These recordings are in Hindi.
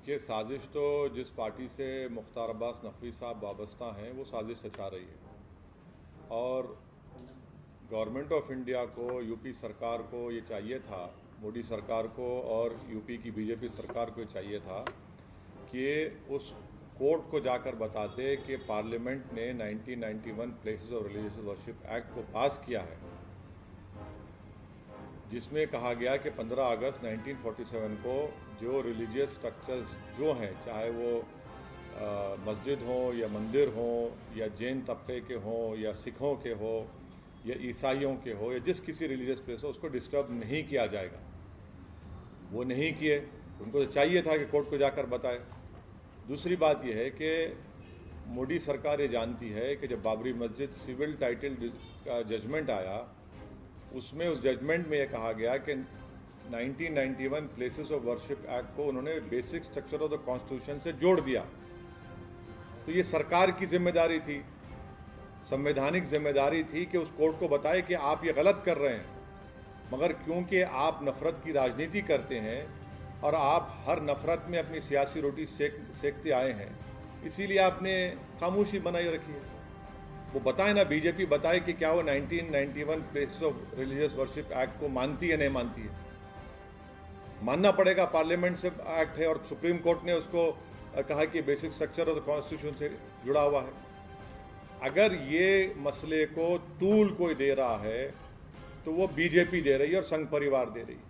देखिए, साजिश तो जिस पार्टी से मुख्तार अब्बास नकवी साहब वाबस्ता हैं वो साजिश रचा रही है। और गवर्नमेंट ऑफ इंडिया को, यूपी सरकार को ये चाहिए था, मोदी सरकार को और यूपी की बीजेपी सरकार को चाहिए था कि उस कोर्ट को जाकर बताते कि पार्लियामेंट ने 1991 places of religious worship act को पास किया है, जिसमें कहा गया कि 15 अगस्त 1947 को जो रिलीजियस स्ट्रक्चर्स जो हैं, चाहे वो मस्जिद हो या मंदिर हो या जैन तबके के हों या सिखों के हो या ईसाइयों के हो या जिस किसी रिलीजियस प्लेस हो, उसको डिस्टर्ब नहीं किया जाएगा। वो नहीं किए। उनको तो चाहिए था कि कोर्ट को जाकर बताए। दूसरी बात यह है कि मोदी सरकार ये जानती है कि जब बाबरी मस्जिद सिविल टाइटल का जजमेंट आया, उसमें उस जजमेंट में ये कहा गया कि 1991 प्लेसेस ऑफ वर्शिप एक्ट को उन्होंने basic structure of the constitution से जोड़ दिया। तो ये सरकार की जिम्मेदारी थी, संवैधानिक जिम्मेदारी थी कि उस कोर्ट को बताए कि आप ये गलत कर रहे हैं। मगर क्योंकि आप नफरत की राजनीति करते हैं और आप हर नफरत में अपनी सियासी रोटी सेकते आए हैं, इसीलिए आपने खामोशी बनाई रखी है। वो बताए ना, बीजेपी बताए कि क्या वो 1991 places of religious worship act को मानती है, नहीं मानती है। मानना पड़ेगा, पार्लियामेंट से एक्ट है और सुप्रीम कोर्ट ने उसको कहा कि basic structure of the constitution से जुड़ा हुआ है। अगर ये मसले को तूल कोई दे रहा है तो वो बीजेपी दे रही है और संघ परिवार दे रही है।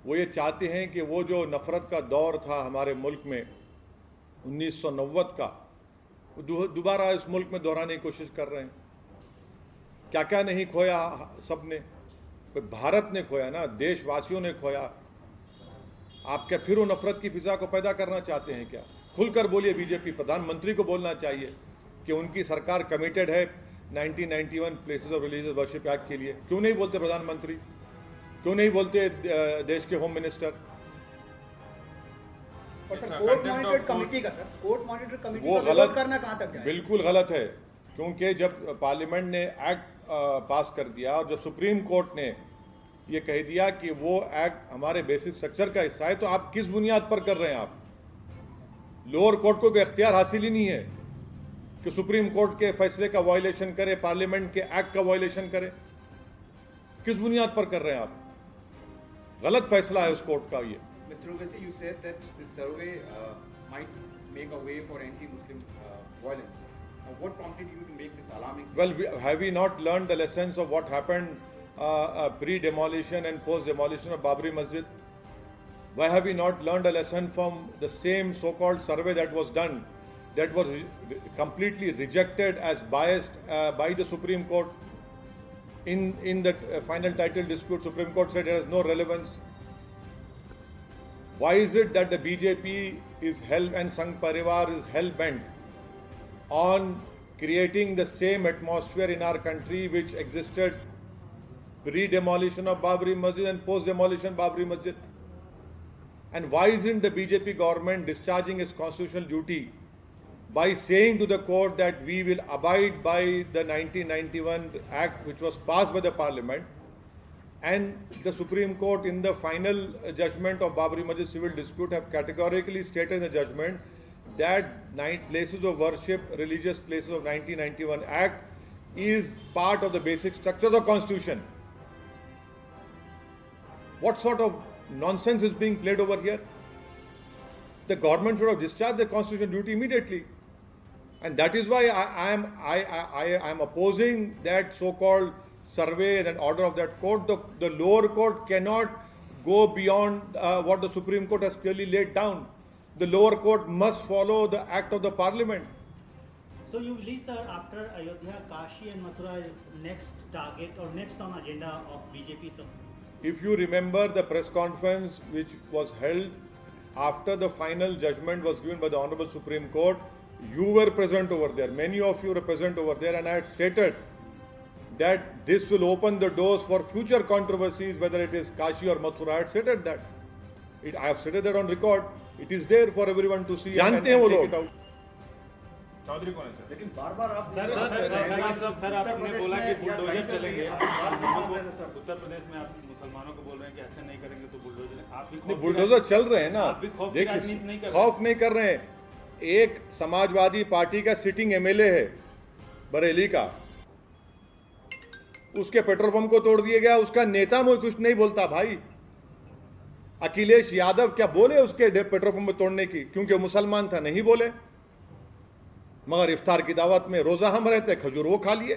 वो ये चाहते हैं कि वो जो नफरत का दौर था हमारे मुल्क में 1990 का, दोबारा इस मुल्क में दोहराने की कोशिश कर रहे हैं। क्या क्या नहीं खोया सबने, भारत ने खोया ना, देशवासियों ने खोया। आप क्या फिर वो नफरत की फिजा को पैदा करना चाहते हैं क्या? खुलकर बोलिए। बीजेपी प्रधानमंत्री को बोलना चाहिए कि उनकी सरकार कमिटेड है 1991 places of religious worship act के लिए। क्यों नहीं बोलते प्रधानमंत्री? क्यों नहीं बोलते देश के home minister? Court monitored committee का सर, कोर्ट मॉनिटर्ड कमेटी वो का गलत करना कहां तक जाए? बिल्कुल गलत है, क्योंकि जब पार्लियामेंट ने एक्ट पास कर दिया और जब सुप्रीम कोर्ट ने ये कह दिया कि वो एक्ट हमारे बेसिक स्ट्रक्चर का हिस्सा है, तो आप किस बुनियाद पर कर रहे हैं? आप लोअर कोर्ट को भी इख्तियार हासिल ही नहीं है कि सुप्रीम कोर्ट के फैसले का वायलेशन करे, पार्लियामेंट के एक्ट का वायलेशन करे। किस बुनियाद पर कर रहे हैं आप? गलत फैसला है उस कोर्ट का ये। Mr. Urvashi, you said that this survey might make a way for anti-Muslim violence. Now, what prompted you to make this alarming statement? Well, have we not learned the lessons of what happened pre-demolition and post-demolition of Babri Masjid? Why have we not learned a lesson from the same so-called survey that was done, that was completely rejected as biased by the Supreme Court? In the final title dispute, Supreme Court said it has no relevance. Why is it that the BJP is and Sangh Parivar is hell-bent on creating the same atmosphere in our country which existed pre-demolition of Babri Masjid and post-demolition Babri Masjid? And why isn't the BJP government discharging its constitutional duty by saying to the court that we will abide by the 1991 Act which was passed by the Parliament? And the Supreme Court in the final judgment of Babri Masjid civil dispute have categorically stated in the judgment that places of worship, religious places of 1991 Act is part of the basic structure of the Constitution. What sort of nonsense is being played over here? The government should have discharged the constitutional duty immediately. And that is why I am opposing that so-called survey and order of that court. The lower court cannot go beyond what the Supreme Court has clearly laid down. The lower court must follow the act of the parliament. So you believe, sir, after Ayodhya, Kashi and Mathura is next target or next on agenda of BJP, sir? If you remember the press conference which was held after the final judgment was given by the Honorable Supreme Court, you were present over there. Many of you were present over there, and I had stated that this will open the doors for future controversies, whether it is Kashi or Mathura. I had stated that. I have stated that on record. It is there for everyone to see. जानते हैं वो लोग। चौधरी कौन है सर? लेकिन बार बार आप सर आपने बोला कि बुलडोजर चलेंगे। सर उत्तर प्रदेश में आप मुसलमानों को बोल रहे हैं कि ऐसे नहीं करेंगे तो बुलडोजर, आप भी नहीं, बुलडोजर चल रहे हैं ना। आप भी खौफ की राजनीति नहीं कर रहे। खौफ नहीं कर रहे हैं। एक समाजवादी पार्टी का सिटिंग एमएलए है बरेली का, उसके पेट्रोल पंप को तोड़ दिया गया, उसका नेता मुझे कुछ नहीं बोलता भाई। अखिलेश यादव क्या बोले उसके पेट्रोल पंप तोड़ने की, क्योंकि वो मुसलमान था, नहीं बोले। मगर इफ्तार की दावत में रोजा हम रहते, खजूर वो खा लिए।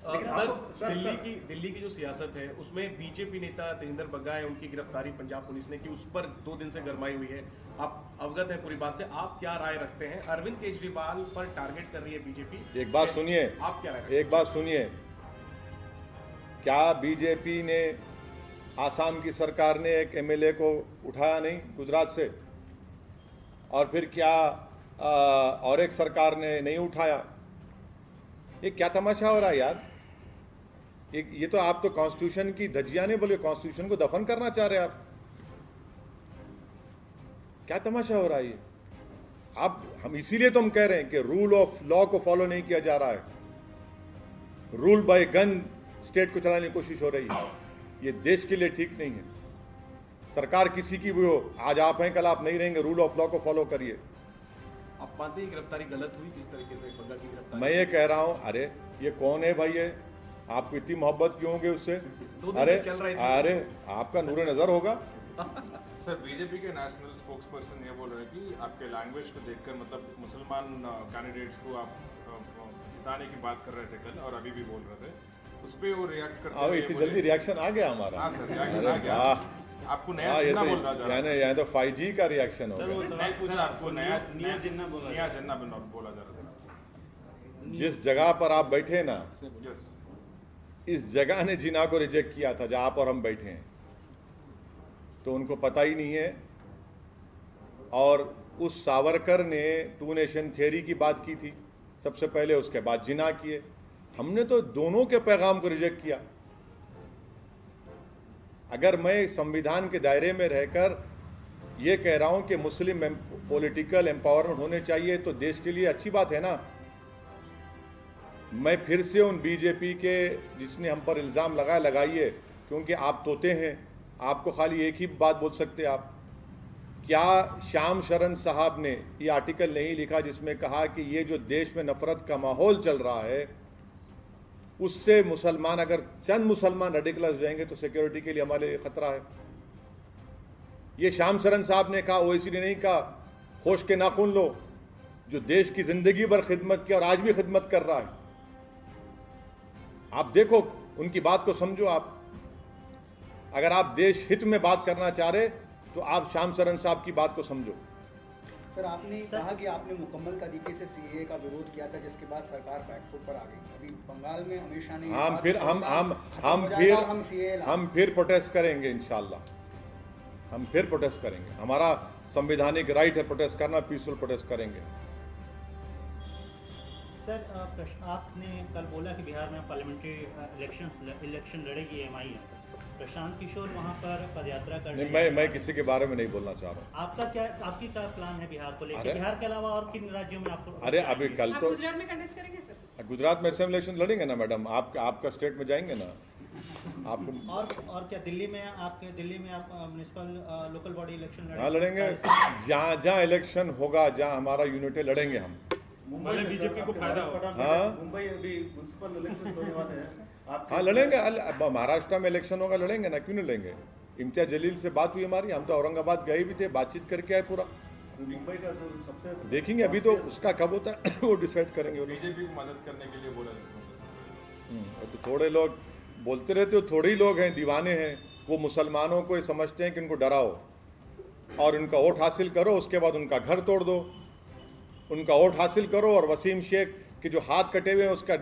सर दिल्ली की जो सियासत है उसमें बीजेपी नेता तेजिंदर बग्गा है, उनकी गिरफ्तारी पंजाब पुलिस ने की, उस पर 2 दिन से गरमाई हुई है। आप अवगत हैं पूरी बात से, आप क्या राय रखते हैं? अरविंद केजरीवाल पर टारगेट कर रही है बीजेपी। एक बात सुनिए, आप क्या राय रखते हैं? एक बात सुनिए, क्या बीजेपी ने, आसाम की सरकार ने एक एमएलए को उठाया नहीं गुजरात से? और फिर क्या और एक सरकार ने नहीं उठाया? ये क्या तमाशा हो रहा है यार? ये तो आप तो कॉन्स्टिट्यूशन की धज्जियां नहीं बोले, कॉन्स्टिट्यूशन को दफन करना चाह रहे हैं आप। क्या तमाशा हो रहा है ये? आप, हम इसीलिए तो हम कह रहे हैं कि रूल ऑफ लॉ को फॉलो नहीं किया जा रहा है। रूल बाय गन स्टेट को चलाने की कोशिश हो रही है। ये देश के लिए ठीक नहीं है। सरकार किसी की भी हो, आज आप हैं कल आप नहीं रहेंगे। रूल ऑफ लॉ को फॉलो करिए। आप मानते हैं गिरफ्तारी गलत हुई जिस तरीके से बग्गा की गिरफ्तारी? मैं ये कह रहा हूं, अरे ये कौन है भाई? ये आपको इतनी मोहब्बत क्यों होगी उससे? अरे चल रहा है अरे आपका नूरे नजर होगा। सर बीजेपी के नेशनल स्पोक्स पर्सन ये बोल रहे हैं कि आपके लैंग्वेज को देखकर, मतलब मुसलमान कैंडिडेट्स को आप जिताने की बात कर रहे थे कल और अभी भी बोल रहे थे, उस पर वो रिएक्ट करते अब हुए इतनी बोले- जल्दी रिएक्शन आ गया हमारा। हाँ सर, रिएक्शन आ गया। आपको नया हाँ, ये जिन्ना तो बोल रहा था यहाँ तो 5G का रिएक्शन हो सर, वो गया। सवाल पूछा सर, आपको नया नया जिन्ना बोला नया जिन्ना बोला जा रहा था। जिस जगह पर आप बैठे ना, यस इस जगह ने जिना को रिजेक्ट किया था जहां पर हम बैठे हैं, तो उनको पता ही नहीं है। और उस सावरकर ने 2 नेशन थियरी की बात की थी सबसे पहले, उसके बाद जिना किए। हमने तो दोनों के पैगाम को रिजेक्ट किया। अगर मैं संविधान के दायरे में रहकर ये कह रहा हूं कि मुस्लिम पॉलिटिकल एम्पावरमेंट होने चाहिए, तो देश के लिए अच्छी बात है ना। मैं फिर से उन बीजेपी के जिसने हम पर इल्ज़ाम लगाइए, क्योंकि आप तोते हैं, आपको खाली एक ही बात बोल सकते हैं आप। क्या श्याम शरण साहब ने ये आर्टिकल नहीं लिखा जिसमें कहा कि ये जो देश में नफरत का माहौल चल रहा है, उससे मुसलमान, अगर चंद मुसलमान रेडिकलाइज हो जाएंगे तो सिक्योरिटी के लिए हमारे लिए खतरा है? ये श्याम शरण साहब ने कहा, ओवैसी ने नहीं कहा। होश के नाखून लो, जो देश की जिंदगी भर खिदमत की और आज भी खिदमत कर रहा है। आप देखो, उनकी बात को समझो। आप अगर आप देश हित में बात करना चाह रहे तो आप श्याम शरण साहब की बात को समझो। सर, आपने कहा कि आपने मुकम्मल तरीके से सीएए का विरोध किया था, जिसके बाद सरकार बैकफुट पर आ गई। अभी बंगाल में हमेशा नहीं, हम फिर प्रोटेस्ट करेंगे इंशाल्लाह। हम फिर प्रोटेस्ट करेंगे। हमारा संवैधानिक राइट है प्रोटेस्ट करना, पीसफुल प्रोटेस्ट करेंगे। सर, आपने कल बोला कि बिहार में पार्लियामेंट्री इलेक्शन लड़ेगी एमआईएम। प्रशांत किशोर वहां पर पदयात्रा कर रहे नहीं, मैं किसी के बारे में नहीं बोलना चाह रहा हूँ। आपकी क्या प्लान है बिहार को लेकर? अरे, बिहार के अलावा और किन राज्यों में आपको? अरे अभी कल आप तो गुजरात में कंटेस्ट करेंगे सर? गुजरात में असेंबली इलेक्शन लड़ेंगे ना मैडम। आपका स्टेट में जाएंगे ना आपको। और क्या दिल्ली में आप म्युनिसिपल लोकल बॉडी इलेक्शन हाँ लड़ेंगे। जहाँ इलेक्शन होगा, जहाँ हमारा यूनिट है, लड़ेंगे हम। मुंबई बीजेपी को फायदा होगा। हाँ मुंबई अभी म्युनिसिपल इलेक्शन होने वाले हैं। हाँ लड़ेंगे। महाराष्ट्र में इलेक्शन होगा, लड़ेंगे ना, क्यों नहीं लड़ेंगे? इम्तियाज जलील से बात हुई हमारी, हम तो औरंगाबाद गए भी थे, बातचीत करके आए पूरा। मुंबई का जो सबसे देखेंगे, अभी तो उसका कब होता है वो डिसाइड करेंगे। बीजेपी को मदद करने के लिए बोला जाता है। तो थोड़े लोग बोलते रहते हो, थोड़े ही लोग हैं, दीवाने हैं। वो मुसलमानों को ये समझते हैं कि उनको डराओ और उनका वोट हासिल करो, उसके बाद उनका घर तोड़ दो। उनका वोट हासिल करो और वसीम शेख के जो हाथ कटे हुए हैं उसका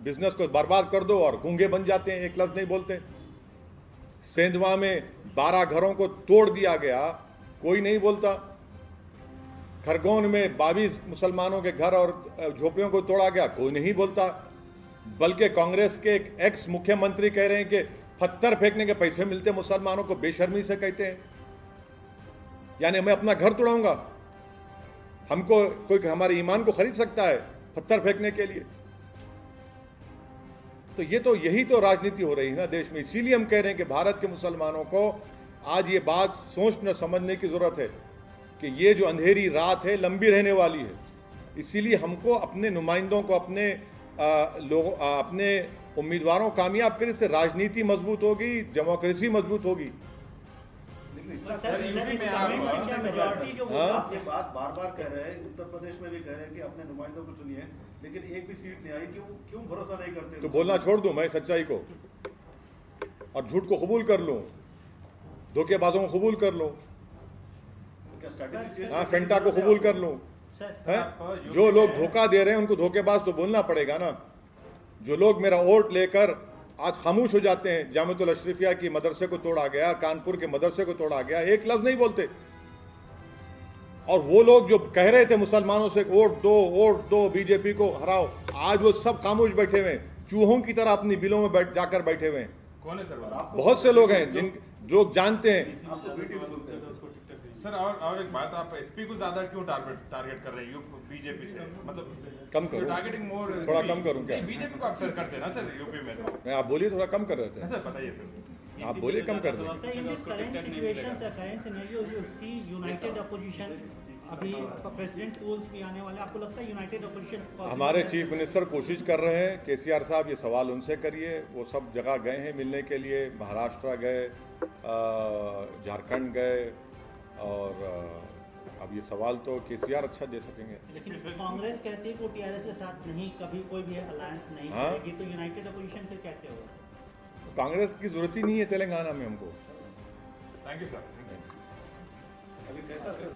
बिजनेस को बर्बाद कर दो और गूंगे बन जाते हैं, एक लफ्ज नहीं बोलते। सेंधवा में 12 घरों को तोड़ दिया गया, कोई नहीं बोलता। खरगोन में 22 मुसलमानों के घर और झोपड़ियों को तोड़ा गया, कोई नहीं बोलता। बल्कि कांग्रेस के एक एक्स मुख्यमंत्री कह रहे हैं कि पत्थर फेंकने के पैसे मिलते मुसलमानों को, बेशर्मी से कहते हैं। यानी मैं अपना घर तोड़ाऊंगा? हमको कोई हमारे ईमान को खरीद सकता है पत्थर फेंकने के लिए? तो यही तो राजनीति हो रही है ना देश में। इसीलिए हम कह रहे हैं कि भारत के मुसलमानों को आज ये बात सोचना समझने की जरूरत है कि ये जो अंधेरी रात है लंबी रहने वाली है। इसीलिए हमको अपने नुमाइंदों को, अपने उम्मीदवारों को कामयाब करने से राजनीति मजबूत होगी, डेमोक्रेसी मजबूत होगी। सर, इस कमेंट से क्या मेजॉरिटी जो वोट ये बात बार बार कह रहे हैं, उत्तर प्रदेश में भी कह रहे हैं कि अपने नुमाइंदों को चुनिए, लेकिन एक भी सीट नहीं आई। क्यों भरोसा नहीं करते? तो बोलना छोड़ दूं मैं सच्चाई को और झूठ को कबूल कर लूं, धोखेबाजों को कबूल कर लूं, क्या स्ट्रैटेजी? हाँ, फेंटा को कबूल कर लूं। हैं? जो लोग धोखा दे रहे हैं उनको धोखेबाज तो बोलना पड़ेगा ना। जो लोग मेरा वोट लेकर आज खामोश हो जाते हैं, जामिअतुल अशरफिया की मदरसे को तोड़ा गया, कानपुर के मदरसे को तोड़ा गया, एक लफ्ज नहीं बोलते। और वो लोग जो कह रहे थे मुसलमानों से वोट दो बीजेपी को हराओ, आज वो सब खामोश बैठे हुए हैं, चूहों की तरह अपनी बिलों में जाकर बैठे हुए हैं। कौन है सर वो? बहुत से लोग हैं जिन लोग जानते हैं। सर और एक बात, आप एसपी को ज्यादा क्यों टारगेट कर रहे हैं बीजेपी से? मतलब कम करूं? टारगेटिंग मोर, थोड़ा कम करूं क्या? बीजेपी को आप करते हैं ना सर यूपी में? नहीं, आप बोलिए, थोड़ा कम कर देते हैं। सर बताइए सर। आप बोलिए, कम कर देते हैं। in this current situation, current scenario, you see united opposition, अभी प्रेसिडेंट पोल्स भी आने वाले, आपको लगता है यूनाइटेड अपोजिशन? हमारे चीफ मिनिस्टर कोशिश कर रहे हैं, केसीआर साहब ये सवाल उनसे करिए। वो सब जगह गए हैं मिलने के लिए, महाराष्ट्र गए, झारखंड गए, और अब ये सवाल तो केसीआर अच्छा दे सकेंगे। लेकिन कांग्रेस कहती है कि वो टीआरएस के साथ नहीं, कभी कोई भी अलायंस नहीं हाँ? करेगी, तो यूनाइटेड अपोजिशन फिर कैसे होगा? कांग्रेस की जरूरत ही नहीं है तेलंगाना में हमको। Thank you sir. अभी कैसा सर?